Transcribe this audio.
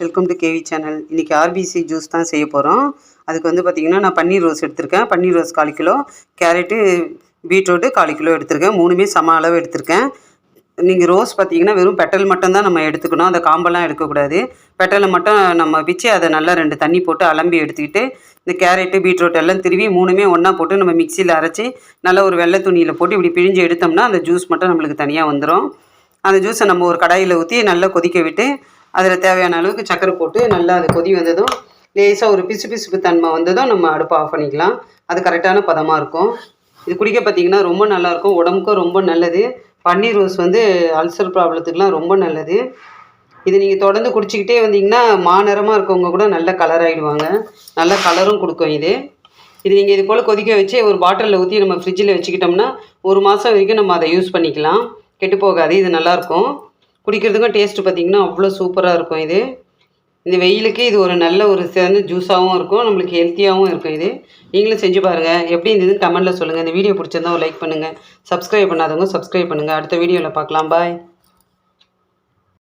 Welcome to KV channel. இன்றைக்கி RBC juice தான் செய்ய போகிறோம். அதுக்கு வந்து பார்த்திங்கன்னா நான் பன்னீர் ரோஸ் எடுத்திருக்கேன். பன்னீர் rose 1/4 kilo, carrot beetroot 1/4 kilo எடுத்திருக்கேன். மூணுமே சம அளவு எடுத்திருக்கேன். நீங்கள் ரோஸ் பார்த்திங்கன்னா வெறும் பெட்டல் மட்டும்தான் நம்ம எடுத்துக்கணும். அந்த காம்பெல்லாம் எடுக்கக்கூடாது. பெட்டலை மட்டும் நம்ம பிச்சு அதை நல்லா 2 தண்ணி போட்டு அலம்பி எடுத்துக்கிட்டு இந்த கேரட்டு பீட்ரூட் எல்லாம் திருவி மூணுமே ஒன்றா போட்டு நம்ம மிக்சியில் அரைச்சி நல்லா ஒரு வெள்ளை துணியில் போட்டு இப்படி பிழிஞ்சு எடுத்தோம்னா அந்த ஜூஸ் மட்டும் நம்மளுக்கு தனியாக வந்துடும். அந்த ஜூஸை நம்ம ஒரு கடாயில் ஊற்றி நல்லா கொதிக்க விட்டு அதில் தேவையான அளவுக்கு சர்க்கரை போட்டு நல்லா அது கொதி வந்ததும் லேசாக ஒரு பிசுபிசுப்பு தன்மை வந்ததும் நம்ம அடுப்பை ஆஃப் பண்ணிக்கலாம். அது கரெக்டான பதமாக இருக்கும். இது குடிக்க பார்த்திங்கன்னா ரொம்ப நல்லாயிருக்கும். உடம்புக்கும் ரொம்ப நல்லது. பன்னீர் ரோஸ் வந்து அல்சர் ப்ராப்ளத்துக்குலாம் ரொம்ப நல்லது. இது நீங்கள் தொடர்ந்து குடிச்சிக்கிட்டே வந்தீங்கன்னா மாநிறமாக இருக்கவங்க கூட நல்ல கலர் ஆகிடுவாங்க. நல்ல கலரும் கொடுக்கும் இது நீங்கள் இது போல் கொதிக்க வச்சு ஒரு பாட்டிலில் ஊற்றி நம்ம ஃப்ரிட்ஜில் வச்சுக்கிட்டோம்னா 1 மாதம் வரைக்கும் நம்ம அதை யூஸ் பண்ணிக்கலாம். கெட்டு போகாது. இது நல்லாயிருக்கும். குடிக்கிறதுக்கும் டேஸ்ட்டு பார்த்திங்கன்னா அவ்வளோ சூப்பராக இருக்கும். இந்த வெயிலுக்கு இது ஒரு நல்ல ஒரு சிறந்த ஜூஸாகவும் இருக்கும். நம்மளுக்கு ஹெல்த்தியாகவும் இருக்கும். நீங்களும் செஞ்சு பாருங்கள். எப்படி இருந்ததுன்னு கமெண்ட்டில் சொல்லுங்கள். இந்த வீடியோ பிடிச்சிருந்தா ஒரு லைக் பண்ணுங்கள். சப்ஸ்கிரைப் பண்ணாதவங்க சப்ஸ்கிரைப் பண்ணுங்கள். அடுத்த வீடியோவில் பார்க்கலாம். பாய்.